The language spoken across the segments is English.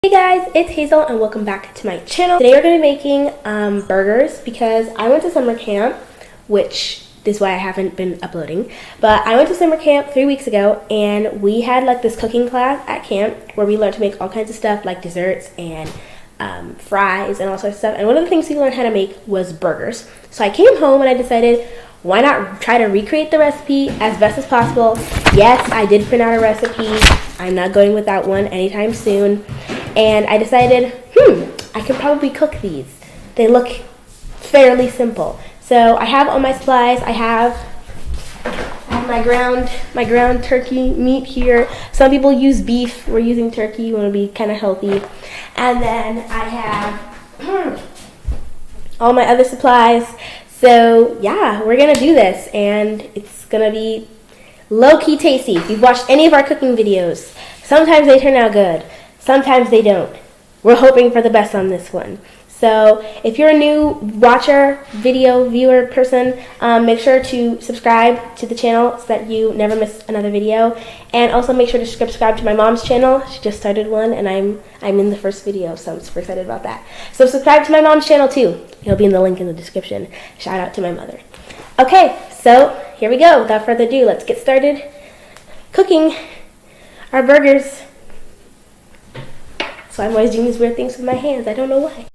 Hey guys, it's Hazel and welcome back to my channel. Today we're going to be making burgers because I went to summer camp, which is why I haven't been uploading. But I went to summer camp 3 weeks ago and we had like this cooking class at camp where we learned to make all kinds of stuff like desserts and fries and all sorts of stuff. And one of the things we learned how to make was burgers. So I came home and I decided, why not try to recreate the recipe as best as possible? Yes, I did print out a recipe. I'm not going without one anytime soon. And I decided, I could probably cook these. They look fairly simple. So I have all my supplies. I have my ground turkey meat here. Some people use beef. We're using turkey. We want to be kind of healthy. And then I have all my other supplies. So yeah, we're gonna do this, and it's gonna be low-key tasty. If you've watched any of our cooking videos, sometimes they turn out good. Sometimes they don't. We're hoping for the best on this one. So if you're a new watcher, viewer person, make sure to subscribe to the channel so that you never miss another video. And also make sure to subscribe to my mom's channel. She just started one and I'm in the first video, so I'm super excited about that. So subscribe to my mom's channel too. It'll be in the link in the description. Shout out to my mother. Okay, so here we go. Without further ado, let's get started cooking our burgers. So I'm always doing these weird things with my hands. I don't know why.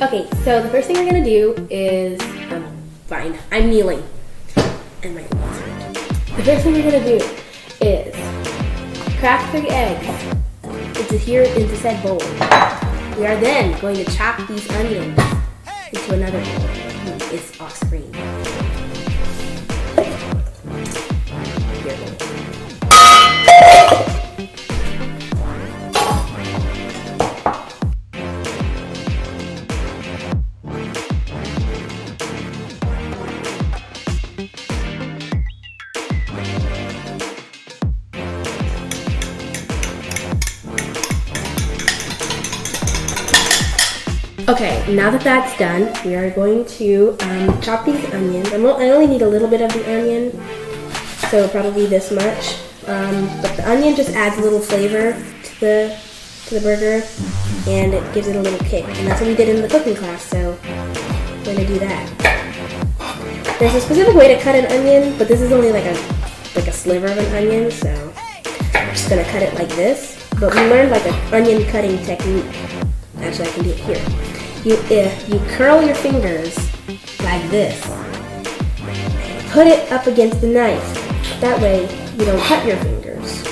Okay, so the first thing we're gonna do is, I'm kneeling. And my knees hurt. The first thing we're gonna do is crack 3 eggs into said bowl. We are then going to chop these onions into another bowl. It's off screen. Okay, now that that's done, we are going to chop these onions. I only need a little bit of the onion, so probably this much. But the onion just adds a little flavor to the burger, and it gives it a little kick. And that's what we did in the cooking class, so we're gonna do that. There's a specific way to cut an onion, but this is only like a sliver of an onion, so I'm just gonna cut it like this. But we learned like an onion cutting technique. Actually, I can do it here. You curl your fingers like this. Put it up against the knife. That way, you don't cut your fingers.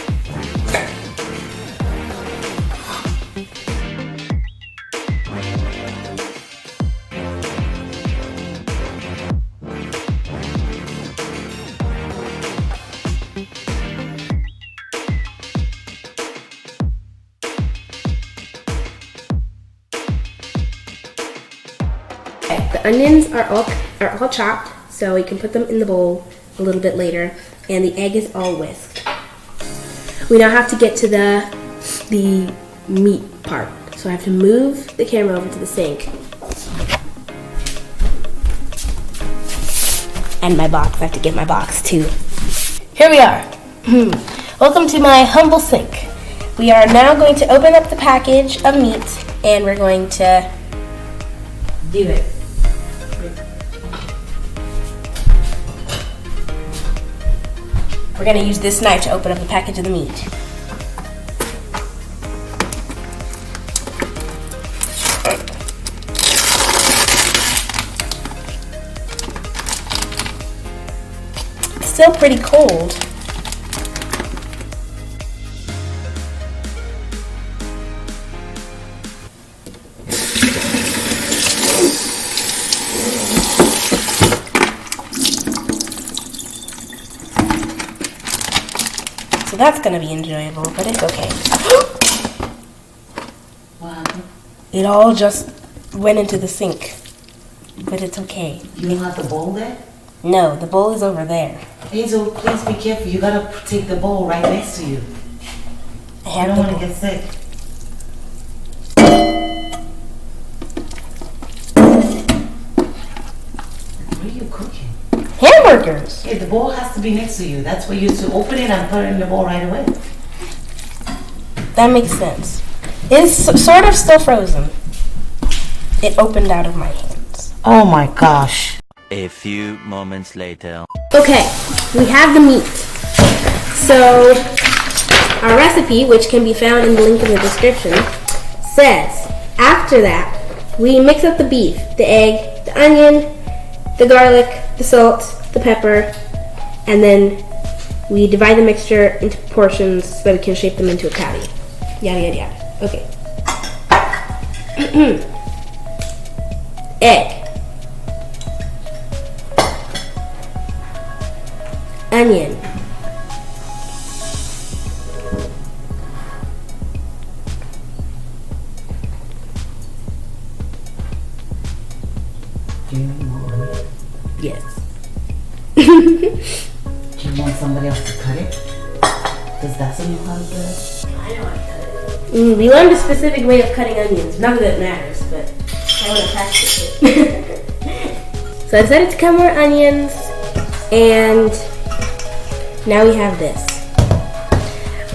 The onions are all chopped, so we can put them in the bowl a little bit later, and the egg is all whisked. We now have to get to the meat part, so I have to move the camera over to the sink. And my box, I have to get my box too. Here we are. Welcome to my humble sink. We are now going to open up the package of meat, and we're going to do it. We're going to use this knife to open up the package of the meat. It's still pretty cold. So that's going to be enjoyable, but it's okay. Wow. It all just went into the sink, but it's okay. You don't have the bowl there? No, the bowl is over there. Hazel, please be careful. You gotta take the bowl right next to you. I don't want to get sick. What are you cooking? Hamburgers. Hey, the bowl has to be next to you. That's why you used to open it and put it in the bowl right away. That makes sense. It's sort of still frozen. It opened out of my hands. Oh my gosh. A few moments later. Okay, we have the meat. So, our recipe, which can be found in the link in the description, says, after that, we mix up the beef, the egg, the onion, the garlic, the salt, the pepper, and then we divide the mixture into portions so that we can shape them into a patty. Yada, yada, yada. Okay. Egg. Onion. Do you want it? Yes. Do you want somebody else to cut it? Does that know how to do it? I know how to cut it. We learned a specific way of cutting onions. None of it matters, but I want to practice it. So I decided to cut more onions, and now we have this.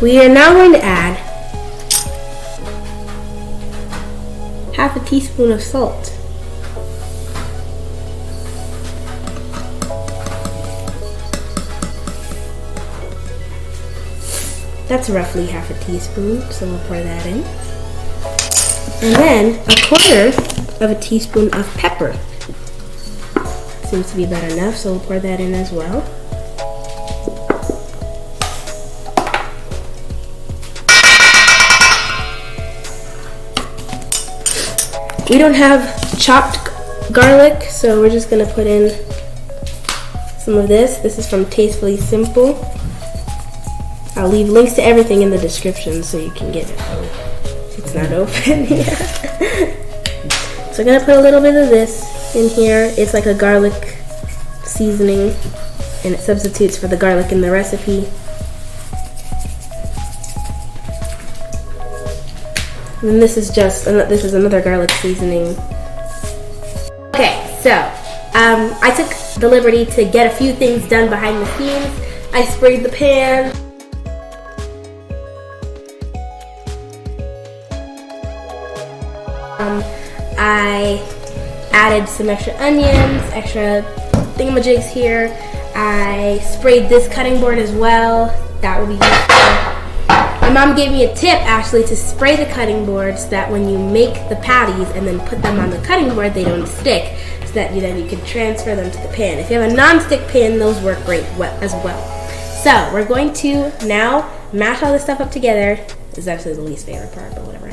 We are now going to add half a teaspoon of salt. That's roughly half a teaspoon, so we'll pour that in. And then a quarter of a teaspoon of pepper. Seems to be about enough, so we'll pour that in as well. We don't have chopped garlic, so we're just gonna put in some of this. This is from Tastefully Simple. I'll leave links to everything in the description so you can get it. Oh, it's not open yet. So I'm gonna put a little bit of this in here. It's like a garlic seasoning, and it substitutes for the garlic in the recipe. And then this is another garlic seasoning. Okay, so I took the liberty to get a few things done behind the scenes. I sprayed the pan. I added some extra onions, extra thingamajigs here. I sprayed this cutting board as well. That will be useful. My mom gave me a tip actually to spray the cutting board so that when you make the patties and then put them on the cutting board, they don't stick, so that then you can transfer them to the pan. If you have a non-stick pan, those work great as well. So we're going to now mash all this stuff up together. This is actually the least favorite part, but whatever.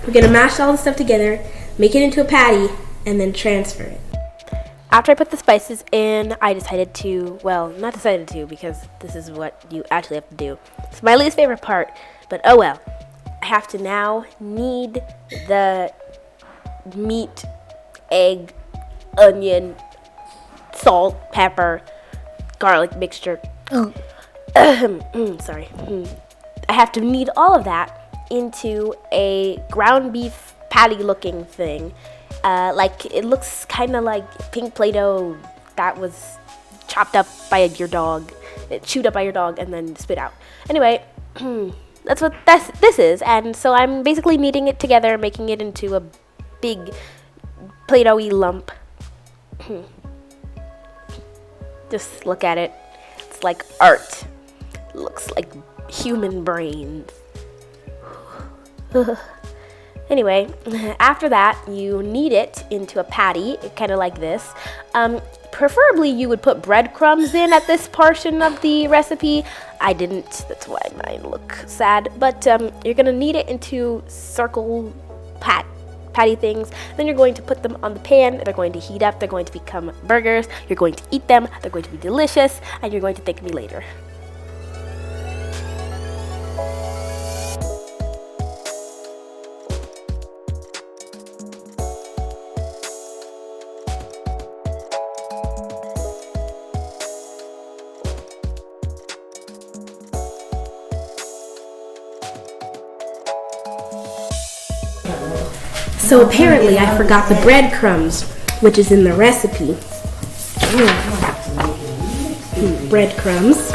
We're gonna mash all the stuff together, make it into a patty, and then transfer it. After I put the spices in, I decided to, well, not decided to, because this is what you actually have to do. It's my least favorite part, but oh well. I have to now knead the meat, egg, onion, salt, pepper, garlic mixture. Sorry. I have to knead all of that into a ground beef patty looking thing. Like it looks kind of like pink Play-Doh that was chopped up by your dog, chewed up by your dog and then spit out. Anyway, that's what this is, and so I'm basically kneading it together, making it into a big Play-Doh-y lump. Just look at it. It's like art. It looks like human brains. Anyway, after that, you knead it into a patty, kind of like this. Preferably, you would put breadcrumbs in at this portion of the recipe. I didn't, that's why mine look sad. But you're going to knead it into circle patty things. Then you're going to put them on the pan. They're going to heat up. They're going to become burgers. You're going to eat them. They're going to be delicious. And you're going to thank me later. So apparently I forgot the breadcrumbs, which is in the recipe. Breadcrumbs.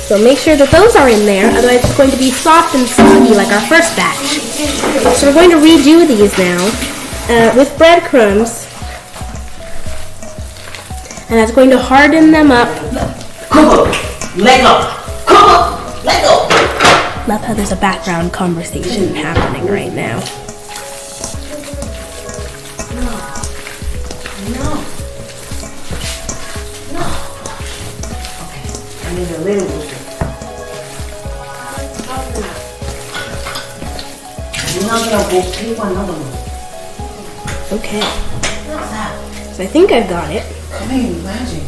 So make sure that those are in there, otherwise it's going to be soft and soggy like our first batch. So we're going to redo these now with breadcrumbs. And that's going to harden them up. Lego! Lego! Love how there's a background conversation happening right now. No. Okay, I need a little bit. You're not gonna go keep another one. Okay, What's that? so I think I've got it. Come here, imagine.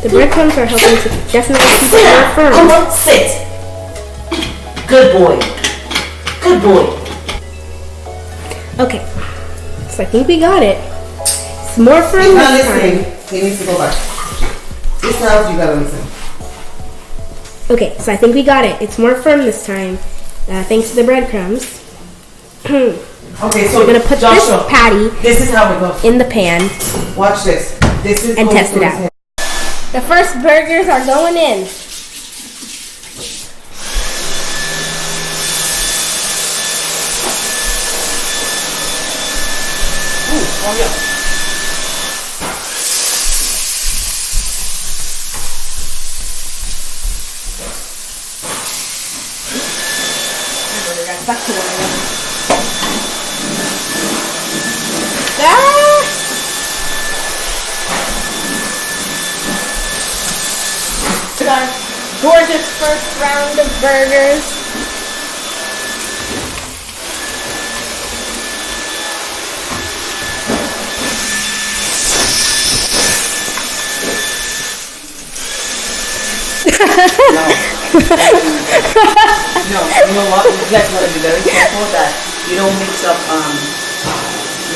The breadcrumbs are helping to definitely get more firm. Come on, sit. Good boy. Good boy. Okay, so I think we got it. It's more firm Not this time. listening. He needs to go back. This house, you gotta listen. Okay, so I think we got it. It's more firm this time, thanks to the breadcrumbs. Okay, so We're gonna put Joshua, this patty this is how it goes. in the pan Watch this. This is and goes test to it his out. head. The first burgers are going in. Oh yeah. Our gorgeous first round of burgers. No, you know what? You guys gotta be very careful that you don't mix up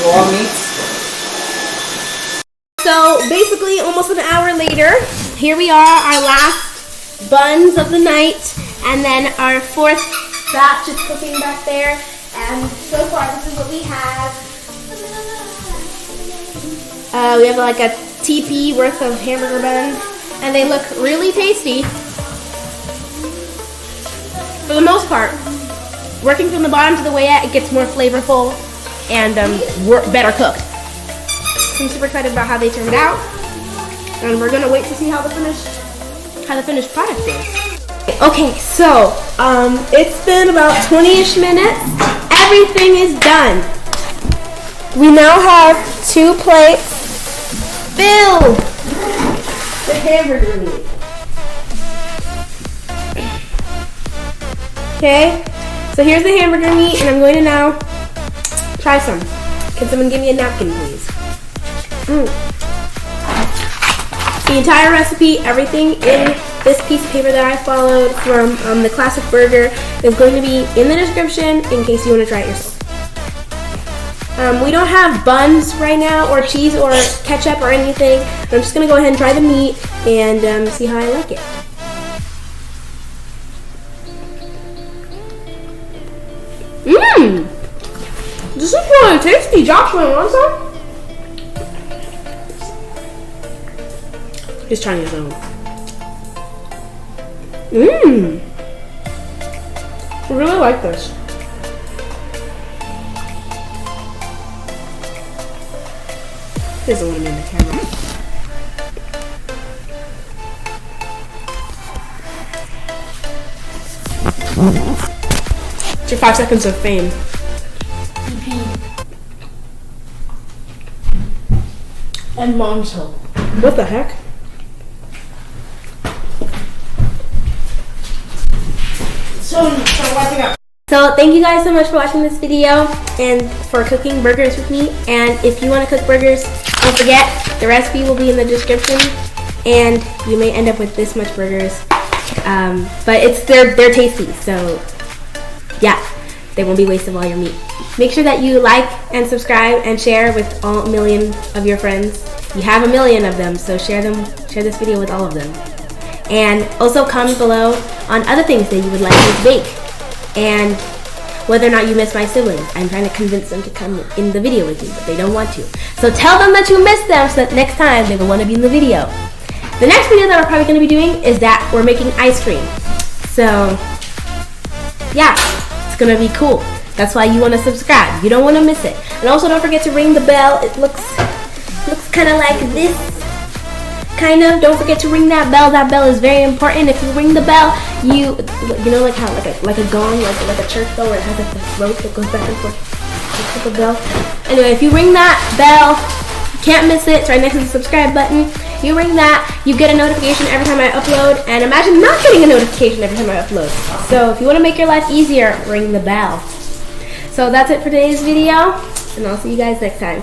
raw meats. So basically almost an hour later, here we are, our last buns of the night, and then our fourth batch is cooking back there, and so far this is what we have. We have like a TP worth of hamburger buns, and they look really tasty. For the most part, working from the bottom to the way out, it gets more flavorful and better cooked. I'm super excited about how they turned out, and we're gonna wait to see how the finished product is. Okay, so it's been about 20-ish minutes. Everything is done. We now have 2 plates filled with hamburger meat. Okay, so here's the hamburger meat, and I'm going to now try some. Can someone give me a napkin, please? The entire recipe, everything in this piece of paper that I followed from the classic burger is going to be in the description in case you want to try it yourself. We don't have buns right now, or cheese, or ketchup, or anything. I'm just going to go ahead and try the meat and see how I like it. This is really tasty. Joshua, want some? He's trying his own. I really like this. He doesn't want to be in the camera. It's your 5 seconds of fame. And mom's help. What the heck? So wrapping up. So thank you guys so much for watching this video and for cooking burgers with me. And if you want to cook burgers, don't forget the recipe will be in the description. And you may end up with this much burgers, but they're tasty. So yeah, they won't be waste of all your meat. Make sure that you like and subscribe and share with all 1 million of your friends. You have 1 million of them, so share this video with all of them. And also comment below on other things that you would like me to bake. And whether or not you miss my siblings. I'm trying to convince them to come in the video with me, but they don't want to. So tell them that you miss them so that next time they will want to be in the video. The next video that we're probably going to be doing is that we're making ice cream. So yeah, it's going to be cool. That's why you want to subscribe. You don't want to miss it. And also don't forget to ring the bell. It looks kind of like this. Kind of. Don't forget to ring that bell. That bell is very important. If you ring the bell, you know like how like a gong, like a church bell where it has like this rope that goes back and forth. Like a bell. Anyway, if you ring that bell, you can't miss it. It's right next to the subscribe button. You ring that, you get a notification every time I upload, and imagine not getting a notification every time I upload. So if you want to make your life easier, ring the bell. So that's it for today's video, and I'll see you guys next time.